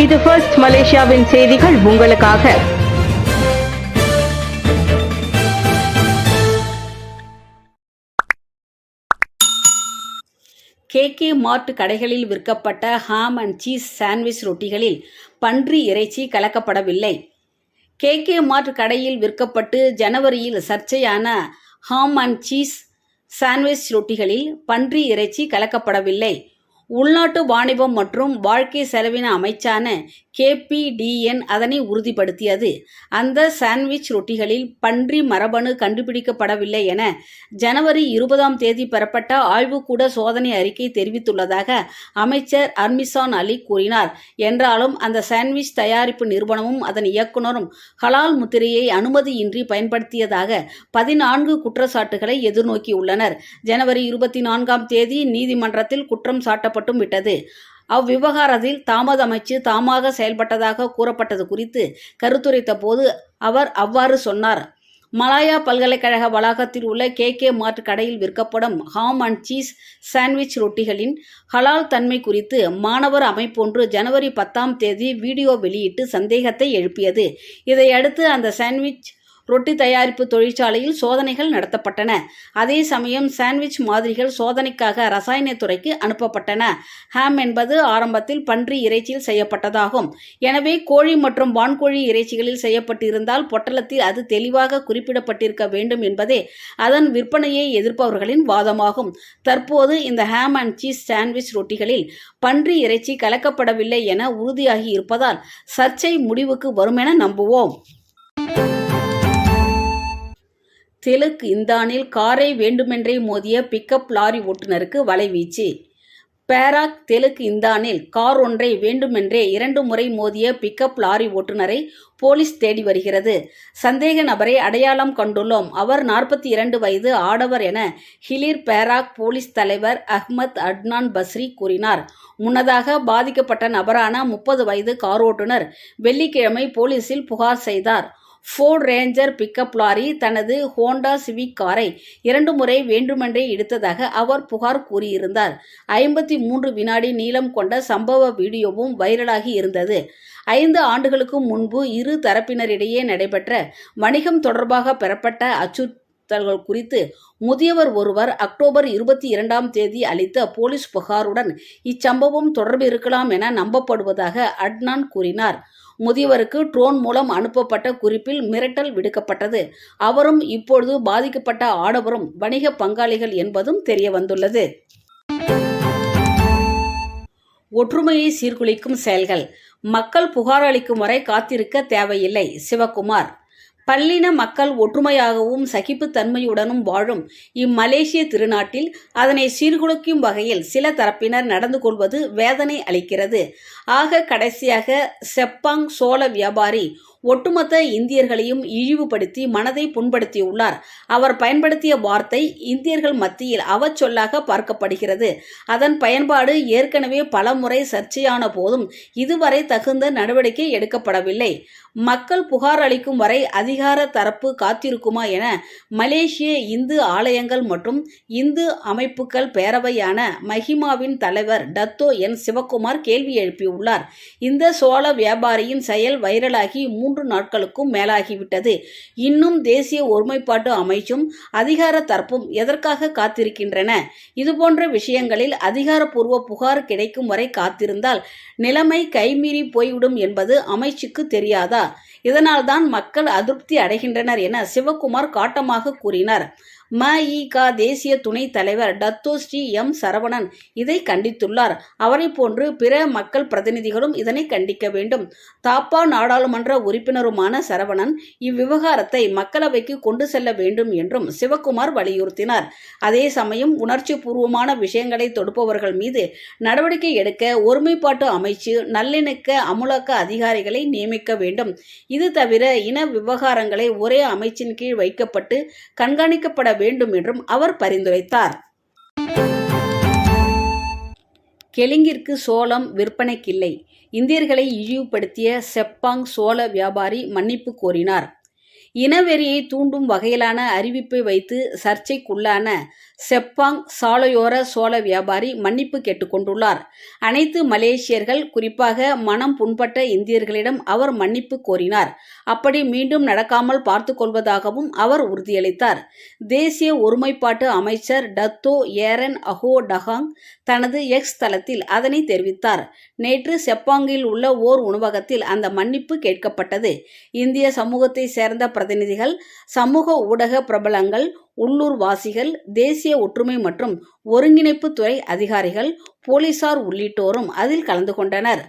இது ஃபர்ஸ்ட் மலேசியாவின் செய்திகள் உங்களுக்காக. கேகே மார்ட் கடைகளில் விற்கப்பட்ட ஹாம் அண்ட் சீஸ் சாண்ட்விச் ரொட்டிகளில் பன்றி இறைச்சி கலக்கப்படவில்லை. கேகே மார்ட் கடையில் விற்கப்பட்டு ஜனவரியில் சர்ச்சையான ஹாம் அண்ட் சீஸ் சாண்ட்விச் ரொட்டிகளில் பன்றி இறைச்சி கலக்கப்படவில்லை. உள்நாட்டு வாணிபம் மற்றும் வாழ்க்கை செலவின அமைச்சான KPDN அதனை உறுதிப்படுத்தியது. அந்த சாண்ட்விச் ரொட்டிகளில் பன்றி மரபணு கண்டுபிடிக்கப்படவில்லை என ஜனவரி 20 பெறப்பட்ட ஆய்வுக்கூட சோதனை அறிக்கை தெரிவித்துள்ளதாக அமைச்சர் அர்மிசான் அலி கூறினார். என்றாலும் அந்த சாண்ட்விச் தயாரிப்பு நிறுவனமும் அதன் இயக்குநரும் ஹலால் முத்திரையை அனுமதியின்றி பயன்படுத்தியதாக 14 குற்றச்சாட்டுகளை எதிர்நோக்கியுள்ளனர். ஜனவரி 24 நீதிமன்றத்தில் குற்றம் சாட்டப்பட்டும் விட்டது. அவ்விவகாரத்தில் தாமதமைச்சு தாமாக செயல்பட்டதாக கூறப்பட்டது குறித்து கருத்துரைத்த போது அவர் அவ்வாறு சொன்னார். மலாயா பல்கலைக்கழக வளாகத்தில் உள்ள கேகே மார்ட் கடையில் விற்கப்படும் ஹாம் அண்ட் சீஸ் சாண்ட்விச் ரொட்டிகளின் ஹலால் தன்மை குறித்து மாணவர் அமைப்பொன்று ஜனவரி 10 வீடியோ வெளியிட்டு சந்தேகத்தை எழுப்பியது. இதையடுத்து அந்த சாண்ட்விச் ரொட்டி தயாரிப்பு தொழிற்சாலையில் சோதனைகள் நடத்தப்பட்டன. அதே சமயம் சாண்ட்விச் மாதிரிகள் சோதனைக்காக ரசாயனத்துறைக்கு அனுப்பப்பட்டன. ஹாம் என்பது ஆரம்பத்தில் பன்றி இறைச்சியில் செய்யப்பட்டதாகும். எனவே கோழி மற்றும் வான்கோழி இறைச்சிகளில் செய்யப்பட்டிருந்தால் பொட்டலத்தில் அது தெளிவாக குறிப்பிடப்பட்டிருக்க வேண்டும் என்பதே அதன் விற்பனையை எதிர்ப்பவர்களின் வாதமாகும். தற்போது இந்த ஹாம் அண்ட் சீஸ் சாண்ட்விச் ரொட்டிகளில் பன்றி இறைச்சி கலக்கப்படவில்லை என உறுதியாகி இருப்பதால் சர்ச்சை முடிவுக்கு வருமென நம்புவோம். தெலுங்கு இந்தானில் காரை வேண்டுமென்றே மோதிய பிக்கப் லாரி ஓட்டுநருக்கு வலைவீச்சு. பேராக் தெலுங்கு இந்தானில் கார் ஒன்றை வேண்டுமென்றே 2 முறை மோதிய பிக்கப் லாரி ஓட்டுநரை போலீஸ் தேடி வருகிறது. சந்தேக நபரை அடையாளம் கண்டுள்ளோம். அவர் 42 வயது ஆடவர் என ஹிலிர் பேராக் போலீஸ் தலைவர் அஹ்மத் அட்னான் பஸ்ரி கூறினார். முன்னதாக பாதிக்கப்பட்ட நபரான 30 வயது கார் ஓட்டுநர் வெள்ளிக்கிழமை போலீசில் புகார் செய்தார். ஃபோர்ட் ரேஞ்சர் பிக்கப் லாரி தனது ஹோண்டா சிவிக் காரை 2 முறை வேண்டுமென்றே இடித்ததாக அவர் புகார் கூறியிருந்தார். 53 வினாடி நீளம் கொண்ட சம்பவ வீடியோவும் வைரலாகி இருந்தது. 5 ஆண்டுகளுக்கு முன்பு இரு தரப்பினரிடையே நடைபெற்ற வணிகம் தொடர்பாக பெறப்பட்ட அச்சுறுத்தல்கள் குறித்து முதியவர் ஒருவர் அக்டோபர் 22 அளித்த போலீஸ் புகாருடன் இச்சம்பவம் தொடர்பு இருக்கலாம் என நம்பப்படுவதாக அட்னான் கூறினார். முதியவருக்கு ட்ரோன் மூலம் அனுப்பப்பட்ட குறிப்பில் மிரட்டல் விடுக்கப்பட்டது. அவரும் இப்பொழுது பாதிக்கப்பட்ட ஆடவரும் வணிக பங்காளிகள் என்பதும் தெரியவந்துள்ளது. ஒற்றுமையை சீர்குலைக்கும் செயல்கள். மக்கள் புகார் அளிக்கும் வரை காத்திருக்க தேவையில்லை. சிவக்குமார். பல்லின மக்கள் ஒற்றுமையாகவும் சகிப்புத்தன்மையுடனும் வாழும் இம்மலேசிய திருநாட்டில் அதனை சீர்குலைக்கும் வகையில் சில தரப்பினர் நடந்து கொள்வது வேதனை அளிக்கிறது. ஆக கடைசியாக செப்பாங் சோள வியாபாரி ஒட்டுமொத்த இந்தியர்களையும் இழிவுபடுத்தி மனதை புண்படுத்தியுள்ளார். அவர் பயன்படுத்திய வார்த்தை இந்தியர்கள் மத்தியில் அவச்சொல்லாக பார்க்கப்படுகிறது. அதன் பயன்பாடு ஏற்கனவே பல முறை சர்ச்சையான போதும் இதுவரை தகுந்த நடவடிக்கை எடுக்கப்படவில்லை. மக்கள் புகார் அளிக்கும் வரை அதிகார தரப்பு காத்திருக்குமா என மலேசிய இந்து ஆலயங்கள் மற்றும் இந்து அமைப்புகள் பேரவையான மஹிமாவின் தலைவர் டத்தோ என் சிவக்குமார் கேள்வி எழுப்பியுள்ளார். இந்த சோள வியாபாரியின் செயல் வைரலாகி 3 நாட்களுக்கும் மேலாகிவிட்டது. இன்னும் தேசிய ஒருமைப்பாட்டு அமைச்சும் அதிகார தரப்பும் எதற்காக காத்திருக்கின்றன? இதுபோன்ற விஷயங்களில் அதிகாரப்பூர்வ புகார் கிடைக்கும் வரை காத்திருந்தால் நிலைமை கைமீறி போய்விடும் என்பது அமைச்சுக்கு தெரியாதா? இதனால்தான் மக்கள் அதிருப்தி அடைகின்றனர் என சிவக்குமார் காட்டமாக கூறினார். மஇக தேசிய துணைத் தலைவர் டத்தோ ஸ்ரீ எம் சரவணன் இதை கண்டித்துள்ளார். அவரை போன்று பிற மக்கள் பிரதிநிதிகளும் இதனை கண்டிக்க வேண்டும். தாப்பா நாடாளுமன்ற உறுப்பினருமான சரவணன் இவ்விவகாரத்தை மக்களவைக்கு கொண்டு செல்ல வேண்டும் என்றும் சிவக்குமார் வலியுறுத்தினார். அதே சமயம் உணர்ச்சி பூர்வமான விஷயங்களை தொடுப்பவர்கள் மீது நடவடிக்கை எடுக்க ஒருமைப்பாட்டு அமைச்சு நல்லிணக்க அமுலாக்க அதிகாரிகளை நியமிக்க வேண்டும். இது தவிர இன விவகாரங்களை ஒரே அமைச்சின் கீழ் வைக்கப்பட்டு கண்காணிக்கப்பட வேண்டும் என்றும் அவர் பரிந்துரைத்தார். கெலிங்கிற்கு சோளம் விற்பனைக்கில்லை. இந்தியர்களை இழிவுபடுத்திய செப்பாங் சோள வியாபாரி மன்னிப்பு கோரினார். இனவெறியை தூண்டும் வகையிலான அறிவிப்பை வைத்து சர்ச்சைக்குள்ளான செப்பாங் சாலையோர சோள வியாபாரி மன்னிப்பு கேட்டுக்கொண்டுள்ளார். அனைத்து மலேசியர்கள், குறிப்பாக மனம் புண்பட்ட இந்தியர்களிடம் அவர் மன்னிப்பு கோரினார். அப்படி மீண்டும் நடக்காமல் பார்த்துக் கொள்வதாகவும் அவர் உறுதியளித்தார். தேசிய ஒருமைப்பாட்டு அமைச்சர் டத்தோ ஏரன் அஹோ டஹாங் தனது எக்ஸ் தளத்தில் அதனை தெரிவித்தார். நேற்று செப்பாங்கில் உள்ள ஓர் உணவகத்தில் அந்த மன்னிப்பு கேட்கப்பட்டது. இந்திய சமூகத்தை சேர்ந்த பிரதிநிதிகள், சமூக ஊடக பிரபலங்கள், உள்ளூர் வாசிகள், தேசிய ஒற்றுமை மற்றும் ஒருங்கிணைப்பு துறை அதிகாரிகள், போலீசார் உள்ளிட்டோரும் அதில் கலந்து கொண்டனர்.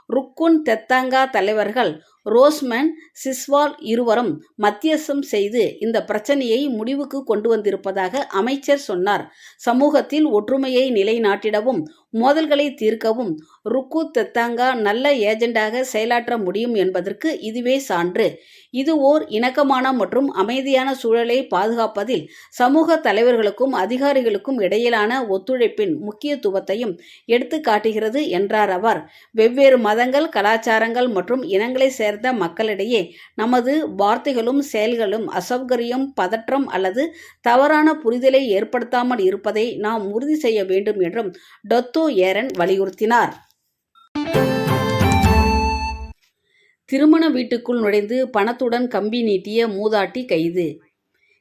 ருக்குன் தெத்தாங்கா தலைவர்கள் ரோஸ்மன், சிஸ்வால் இருவரும் மத்தியஸ்தம் செய்து இந்த பிரச்சனையை முடிவுக்கு கொண்டு வந்திருப்பதாக அமைச்சர் சொன்னார். சமூகத்தில் ஒற்றுமையை நிலைநாட்டிடவும் மோதல்களை தீர்க்கவும் ருக்கு தெத்தாங்கா நல்ல ஏஜெண்டாக செயலாற்ற முடியும் என்பதற்கு இதுவே சான்று. இது ஓர் இணக்கமான மற்றும் அமைதியான சூழலை பாதுகாப்பதில் சமூக தலைவர்களுக்கும் அதிகாரிகளுக்கும் இடையிலான ஒத்துழைப்பின் முக்கியத்துவத்தையும் எடுத்து காட்டுகிறது என்றார் அவர். வெவ்வேறு மதங்கள், கலாச்சாரங்கள் மற்றும் இனங்களை சேர்ந்த மக்களிடையே நமது வார்த்தைகளும் செயல்களும் அசௌகரியம், பதற்றம் அல்லது தவறான புரிதலை ஏற்படுத்தாமல் இருப்பதை நாம் உறுதி செய்ய வேண்டும் என்றும் டத்தோ ஏரன் வலியுறுத்தினார். திருமண வீட்டுக்குள் நுழைந்து பணத்துடன் கம்பி நீட்டிய மூதாட்டி கைது.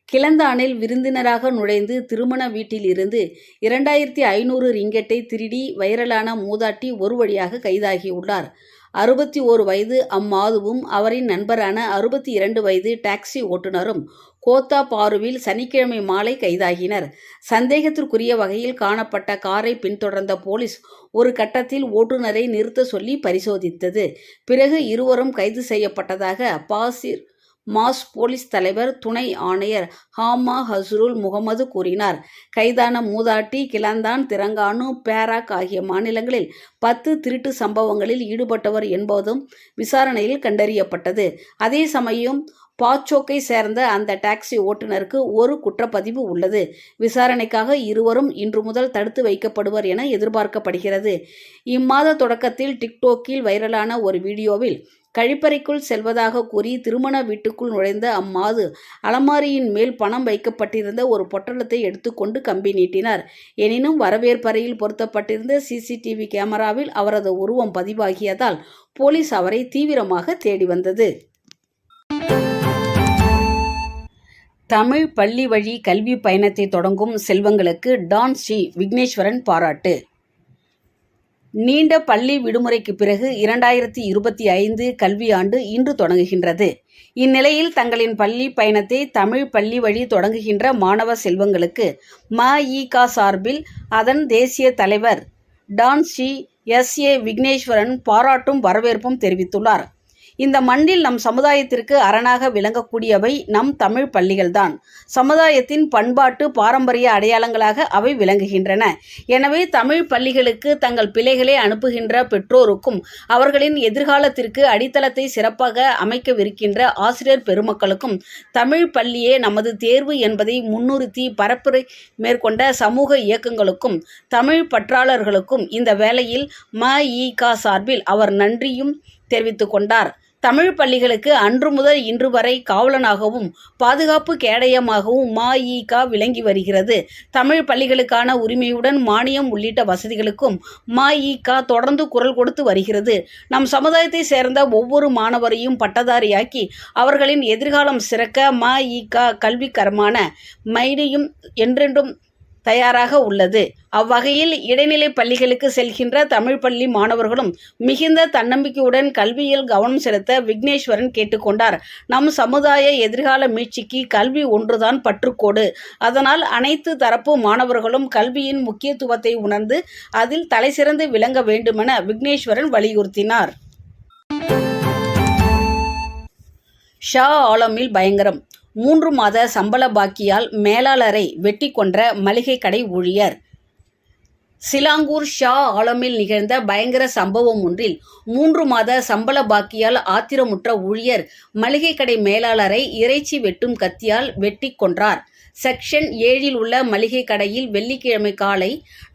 கிளந்தானில் விருந்தினராக நுழைந்து திருமண வீட்டில் இருந்து 2500 ரிங்கெட்டை திருடி வைரலான மூதாட்டி ஒரு வழியாக கைதாகியுள்ளார். 61 வயது அம்மாதுவும் அவரின் நண்பரான 62 வயது டாக்ஸி ஓட்டுநரும் கோத்தா பாருவில் சனிக்கிழமை மாலை கைதாகினர். சந்தேகத்திற்குரிய வகையில் காணப்பட்ட காரை பின்தொடர்ந்த போலீஸ் ஒரு கட்டத்தில் ஓட்டுநரை நிறுத்த சொல்லி பரிசோதித்தது. பிறகு இருவரும் கைது செய்யப்பட்டதாக பாசிர் மாஸ் போலீஸ் தலைவர் துணை ஆணையர் ஹாமா ஹஸ்ருல் முகமது கூறினார். கைதான மூதாட்டி கிளந்தான், திரங்கானு, பேராக் ஆகிய மாநிலங்களில் 10 திருட்டு சம்பவங்களில் ஈடுபட்டவர் என்பதும் விசாரணையில் கண்டறியப்பட்டது. அதே சமயம் பாச்சோக்கை சேர்ந்த அந்த டாக்ஸி ஓட்டுநருக்கு ஒரு குற்றப்பதிவு உள்ளது. விசாரணைக்காக இருவரும் இன்று முதல் தடுத்து வைக்கப்படுவர் என எதிர்பார்க்கப்படுகிறது. இம்மாத தொடக்கத்தில் டிக்டோக்கில் வைரலான ஒரு வீடியோவில் கழிப்பறைக்குள் செல்வதாக கூறி திருமண வீட்டுக்குள் நுழைந்த அம்மாது அலமாரியின் மேல் பணம் வைக்கப்பட்டிருந்த ஒரு பொட்டலத்தை எடுத்துக்கொண்டு கம்பி நீட்டினார். எனினும் வரவேற்பறையில் பொருத்தப்பட்டிருந்த சிசிடிவி கேமராவில் அவரது உருவம் பதிவாகியதால் போலீஸ் அவரை தீவிரமாக தேடி வந்தது. தமிழ் பள்ளி வழி கல்வி பயணத்தை தொடங்கும் செல்வங்களுக்கு டான் ஸ்ரீ விக்னேஸ்வரன் பாராட்டு. நீண்ட பள்ளி விடுமுறைக்கு பிறகு 2025 கல்வியாண்டு இன்று தொடங்குகின்றது. இந்நிலையில் தங்களின் பள்ளி பயணத்தை தமிழ் பள்ளி வழி தொடங்குகின்ற மாணவ செல்வங்களுக்கு ம.இ.க. சார்பில் அதன் தேசிய தலைவர் டான் ஸ்ரீ எஸ்.ஏ. விக்னேஸ்வரன் பாராட்டும் வரவேற்பும் தெரிவித்துள்ளார். இந்த மண்ணில் நம் சமுதாயத்திற்கு அரணாக விளங்கக்கூடியவை நம் தமிழ் பள்ளிகள்தான். சமுதாயத்தின் பண்பாட்டு பாரம்பரிய அடையாளங்களாக அவை விளங்குகின்றன. எனவே தமிழ் பள்ளிகளுக்கு தங்கள் பிள்ளைகளை அனுப்புகின்ற பெற்றோருக்கும் அவர்களின் எதிர்காலத்திற்கு அடித்தளத்தை சிறப்பாக அமைக்கவிருக்கின்ற ஆசிரியர் பெருமக்களுக்கும் தமிழ் பள்ளியே நமது தேர்வு என்பதை முன்னிறுத்தி பரப்புரை மேற்கொண்ட சமூக இயக்கங்களுக்கும் தமிழ் பற்றாளர்களுக்கும் இந்த வேளையில் ம.இ.க. சார்பில் அவர் நன்றியும் தெரிவித்துக் கொண்டார். தமிழ் பள்ளிகளுக்கு அன்று முதல் இன்று வரை காவலனாகவும் பாதுகாப்பு கேடயமாகவும் ம.இ.க. விளங்கி வருகிறது. தமிழ் பள்ளிகளுக்கான உரிமையுடன் மானியம் உள்ளிட்ட வசதிகளுக்கும் ம.இ.க. தொடர்ந்து குரல் கொடுத்து வருகிறது. நம் சமுதாயத்தை சேர்ந்த ஒவ்வொரு மாணவரையும் பட்டதாரியாக்கி அவர்களின் எதிர்காலம் சிறக்க ம.இ.க. கல்விக்கரமான மைடியும் என்றென்றும் தயாராக உள்ளது. அவ்வகையில் இடைநிலை பள்ளிகளுக்கு செல்கின்ற தமிழ் பள்ளி மாணவர்களும் மிகுந்த தன்னம்பிக்கையுடன் கல்வியில் கவனம் செலுத்த விக்னேஸ்வரன் கேட்டுக்கொண்டார். நம் சமுதாய எதிர்கால மீட்சிக்கு கல்வி ஒன்றுதான் பற்றுக்கோடு. அதனால் அனைத்து தரப்பு மாணவர்களும் கல்வியின் முக்கியத்துவத்தை உணர்ந்து அதில் தலைசிறந்து விளங்க வேண்டுமென விக்னேஸ்வரன் வலியுறுத்தினார். ஷா ஆலமில் பயங்கரம். 3 மாத சம்பள பாக்கியால் மேலாளரை வெட்டி கொன்ற மளிகை கடை ஊழியர். சிலாங்கூர் ஷா ஆலமில் நிகழ்ந்த பயங்கர சம்பவம் ஒன்றில் 3 மாத சம்பள பாக்கியால் ஆத்திரமுற்ற ஊழியர் மளிகை கடை மேலாளரை இறைச்சி வெட்டும் கத்தியால் வெட்டி கொன்றார். செக்ஷன் 7 உள்ள மளிகை கடையில் வெள்ளிக்கிழமை காலை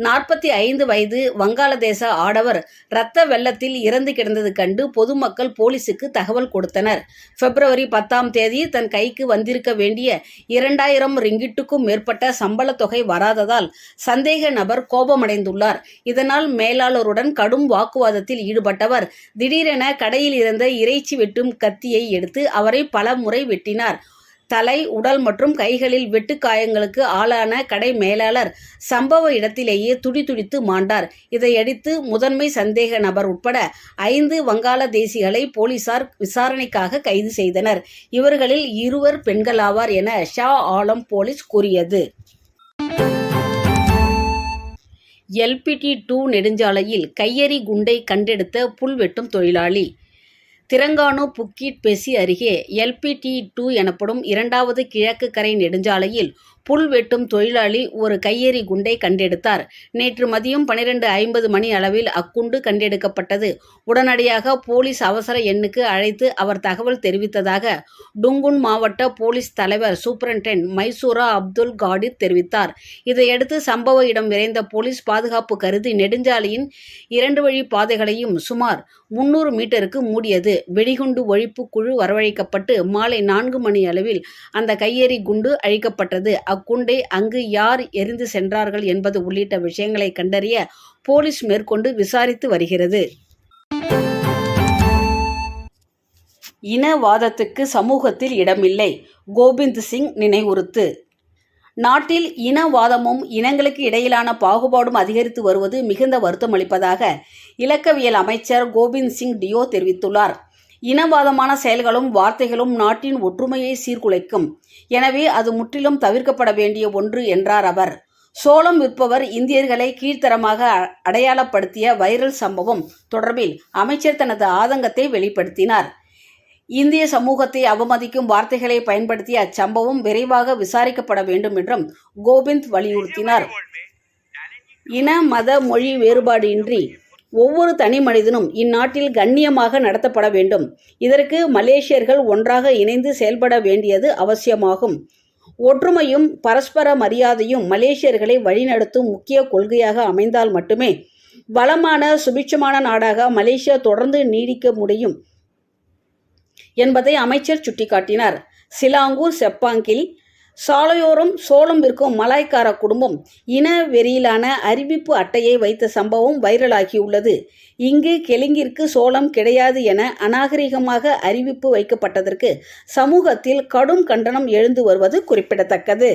45 வயது வங்காளதேச ஆடவர் இரத்த வெள்ளத்தில் இறந்து கிடந்தது கண்டு பொதுமக்கள் போலீசுக்கு தகவல் கொடுத்தனர். பிப்ரவரி 10ஆம் தேதி தன் கைக்கு வந்திருக்க வேண்டிய 2000 ரிங்கிட்டுக்கும் மேற்பட்ட சம்பள தொகை வராததால் சந்தேக நபர் கோபமடைந்துள்ளார். இதனால் மேலாளருடன் கடும் வாக்குவாதத்தில் ஈடுபட்டவர் திடீரென கடையில் இருந்த இறைச்சி வெட்டும் கத்தியை எடுத்து அவரை பல முறை வெட்டினார். தலை, உடல் மற்றும் கைகளில் வெட்டுக்காயங்களுக்கு ஆளான கடை மேலாளர் சம்பவ இடத்திலேயே துடிதுடித்து மாண்டார். இதையடுத்து முதன்மை சந்தேக நபர் உட்பட 5 வங்காளதேசிகளை போலீசார் விசாரணைக்காக கைது செய்தனர். இவர்களில் 2 பெண்களாவார் என ஷா ஆலம் போலீஸ் கூறியது. LPT2 நெடுஞ்சாலையில் கையெறி குண்டை கண்டெடுத்த புல்வெட்டும் தொழிலாளி. திரங்கானு புக்கிட் பெசி அருகே LPT2 எனப்படும் 2வது கிழக்கு கரை நெடுஞ்சாலையில் புல் வெட்டும் தொழிலாளி ஒரு கையெறி குண்டை கண்டெடுத்தார். நேற்று மதியம் 12:50 மணி அளவில் அக்குண்டு கண்டெடுக்கப்பட்டது. உடனடியாக போலீஸ் அவசர எண்ணுக்கு அழைத்து அவர் தகவல் தெரிவித்ததாக டுங்குன் மாவட்ட போலீஸ் தலைவர் சூப்பரண்டென்ட் மைசூரா அப்துல் காடிர் தெரிவித்தார். இதையடுத்து சம்பவ இடம் விரைந்த போலீஸ் பாதுகாப்பு கருதி நெடுஞ்சாலையின் 2 வழி பாதைகளையும் சுமார் 300 மீட்டருக்கு மூடியது. வெடிகுண்டு ஒழிப்பு குழு வரவழைக்கப்பட்டு மாலை 4 மணி அளவில் அந்த கையெறி குண்டு அழிக்கப்பட்டது. அக்குண்டை அங்கு யார் எறிந்து சென்றார்கள் என்பது உள்ளிட்ட விஷயங்களை கண்டறிய போலீஸ் மேற்கொண்டு விசாரித்து வருகிறது. இனவாதத்துக்கு சமூகத்தில் இடமில்லை, கோபிந்த் சிங் நினைவுறுத்து. நாட்டில் இனவாதமும் இனங்களுக்கு இடையிலான பாகுபாடும் அதிகரித்து வருவது மிகுந்த வருத்தமளிப்பதாக இலக்கவியல் அமைச்சர் கோபிந்த் சிங் டியோ தெரிவித்துள்ளார். இனவாதமான செயல்களும் வார்த்தைகளும் நாட்டின் ஒற்றுமையை சீர்குலைக்கும். எனவே அது முற்றிலும் தவிர்க்கப்பட வேண்டிய ஒன்று என்றார் அவர். சோளம் விற்பவர் இந்தியர்களை கீழ்த்தரமாக அடையாளப்படுத்திய வைரல் சம்பவம் தொடர்பில் அமைச்சர் தனது ஆதங்கத்தை வெளிப்படுத்தினார். இந்திய சமூகத்தை அவமதிக்கும் வார்த்தைகளை பயன்படுத்திய அச்சம்பவம் விரைவாக விசாரிக்கப்பட வேண்டும் என்றும் கோபிந்த் வலியுறுத்தினார். இன, மத, மொழி வேறுபாடு இன்றி ஒவ்வொரு தனி மனிதனும் இந்நாட்டில் கண்ணியமாக நடத்தப்பட வேண்டும். இதற்கு மலேசியர்கள் ஒன்றாக இணைந்து செயல்பட வேண்டியது அவசியமாகும். ஒற்றுமையும் பரஸ்பர மரியாதையும் மலேசியர்களை வழிநடத்தும் முக்கிய கொள்கையாக அமைந்தால் மட்டுமே வளமான சுபிட்சமான நாடாக மலேசியா தொடர்ந்து நீடிக்க முடியும் என்பதை அமைச்சர் சுட்டிக்காட்டினார். சிலாங்கூர் செப்பாங்கில் சாலையோரம் சோளம் விற்கும் மலாய்க்கார குடும்பம் இன வெறியிலான அறிவிப்பு அட்டையை வைத்த சம்பவம் வைரலாகியுள்ளது. இங்கு கெலிங்கிற்கு சோளம் கிடையாது என அநாகரிகமாக அறிவிப்பு வைக்கப்பட்டதற்கு சமூகத்தில் கடும் கண்டனம் எழுந்து வருவது குறிப்பிடத்தக்கது.